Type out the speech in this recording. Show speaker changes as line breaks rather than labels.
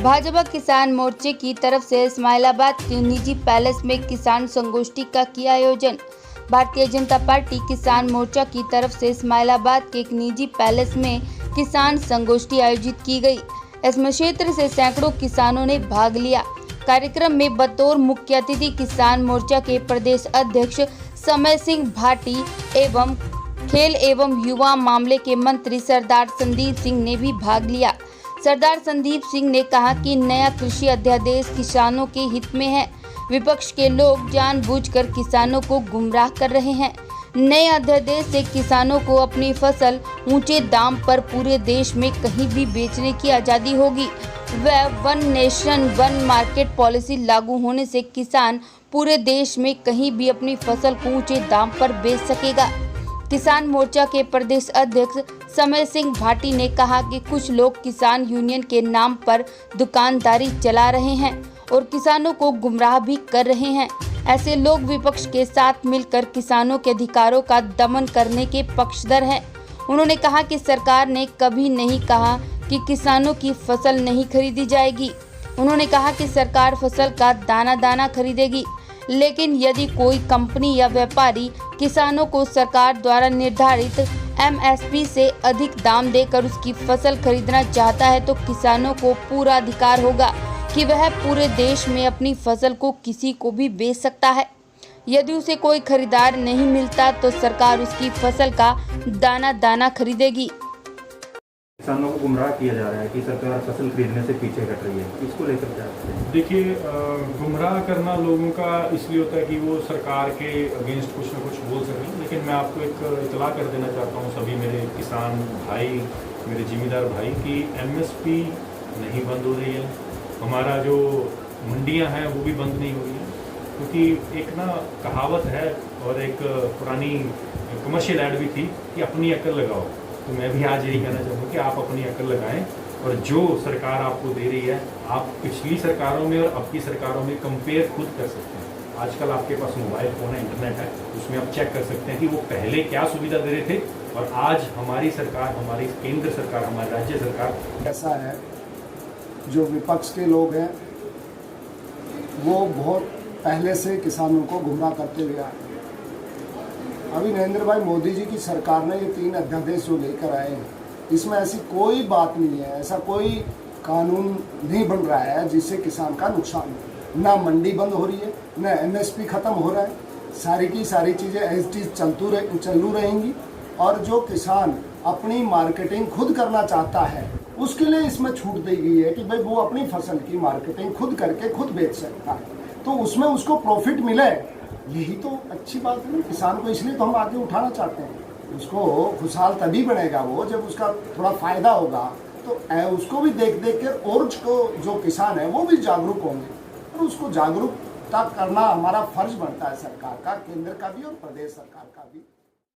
भाजपा किसान मोर्चे की तरफ से इस्माइलाबाद के निजी पैलेस में किसान संगोष्ठी का किया आयोजन। भारतीय जनता पार्टी किसान मोर्चा की तरफ से इस्माइलाबाद के एक निजी पैलेस में किसान संगोष्ठी आयोजित की गई। इसमें क्षेत्र से सैकड़ों किसानों ने भाग लिया। कार्यक्रम में बतौर मुख्य अतिथि किसान मोर्चा के प्रदेश अध्यक्ष समय सिंह भाटी एवं खेल एवं युवा मामले के मंत्री सरदार संदीप सिंह ने भी भाग लिया। सरदार संदीप सिंह ने कहा कि नया कृषि अध्यादेश किसानों के हित में है। विपक्ष के लोग जानबूझकर किसानों को गुमराह कर रहे हैं। नए अध्यादेश से किसानों को अपनी फसल ऊंचे दाम पर पूरे देश में कहीं भी बेचने की आज़ादी होगी। वह one nation one market policy लागू होने से किसान पूरे देश में कहीं भी अपनी फसल को ऊंचे दाम पर बेच सकेगा। किसान मोर्चा के प्रदेश अध्यक्ष समय सिंह भाटी ने कहा कि कुछ लोग किसान यूनियन के नाम पर दुकानदारी चला रहे हैं और किसानों को गुमराह भी कर रहे हैं। ऐसे लोग विपक्ष के साथ मिलकर किसानों के अधिकारों का दमन करने के पक्षधर हैं। उन्होंने कहा कि सरकार ने कभी नहीं कहा कि किसानों की फसल नहीं खरीदी जाएगी। उन्होंने कहा कि सरकार फसल का दाना दाना खरीदेगी, लेकिन यदि कोई कंपनी या व्यापारी किसानों को सरकार द्वारा निर्धारित MSP से अधिक दाम देकर उसकी फसल खरीदना चाहता है तो किसानों को पूरा अधिकार होगा कि वह पूरे देश में अपनी फसल को किसी को भी बेच सकता है। यदि उसे कोई खरीदार नहीं मिलता तो सरकार उसकी फसल का दाना दाना खरीदेगी।
किसानों को गुमराह किया जा रहा है कि सरकार फसल खरीदने से पीछे हट रही है, इसको लेकर क्या?
देखिए, गुमराह करना लोगों का इसलिए होता है कि वो सरकार के अगेंस्ट कुछ ना कुछ बोल सकें, लेकिन मैं आपको एक इतला कर देना चाहता हूँ सभी मेरे किसान भाई, मेरे जिम्मेदार भाई, कि MSP नहीं बंद हो रही है। हमारा जो मंडियाँ हैं वो भी बंद नहीं हो रही हैं, क्योंकि एक ना कहावत है और एक पुरानी कमर्शियल ऐड भी थी कि अपनी अकल लगाओ। तो मैं भी आज यही कहना चाहूँगा कि आप अपनी अकल लगाएं और जो सरकार आपको दे रही है आप पिछली सरकारों में और अब की सरकारों में कंपेयर खुद कर सकते हैं। आजकल आपके पास मोबाइल फ़ोन है, इंटरनेट है, उसमें आप चेक कर सकते हैं कि वो पहले क्या सुविधा दे रहे थे और आज हमारी सरकार, हमारी केंद्र सरकार, हमारी राज्य सरकार
ऐसा है। जो विपक्ष के लोग हैं वो बहुत पहले से किसानों को गुमराह करते हुए आए। अभी नरेंद्र भाई मोदी जी की सरकार ने ये 3 अध्यादेश जो लेकर आए हैं, इसमें ऐसी कोई बात नहीं है, ऐसा कोई कानून नहीं बन रहा है जिससे किसान का नुकसान हो। ना मंडी बंद हो रही है, ना MSP ख़त्म हो रहा है। सारी की सारी चीज़ें एज इट इज चालू रहेंगी और जो किसान अपनी मार्केटिंग खुद करना चाहता है उसके लिए इसमें छूट दी गई है कि भाई वो अपनी फसल की मार्केटिंग खुद करके खुद बेच सकता है, तो उसमें उसको प्रॉफिट मिले। यही तो अच्छी बात है किसान को, इसलिए तो हम आगे उठाना चाहते हैं। उसको खुशहाल तभी बनेगा वो जब उसका थोड़ा फ़ायदा होगा, तो उसको भी देख देख कर और जो किसान है वो भी जागरूक होंगे और उसको जागरूकता करना हमारा फर्ज बनता है, सरकार का, केंद्र का भी और प्रदेश सरकार का भी।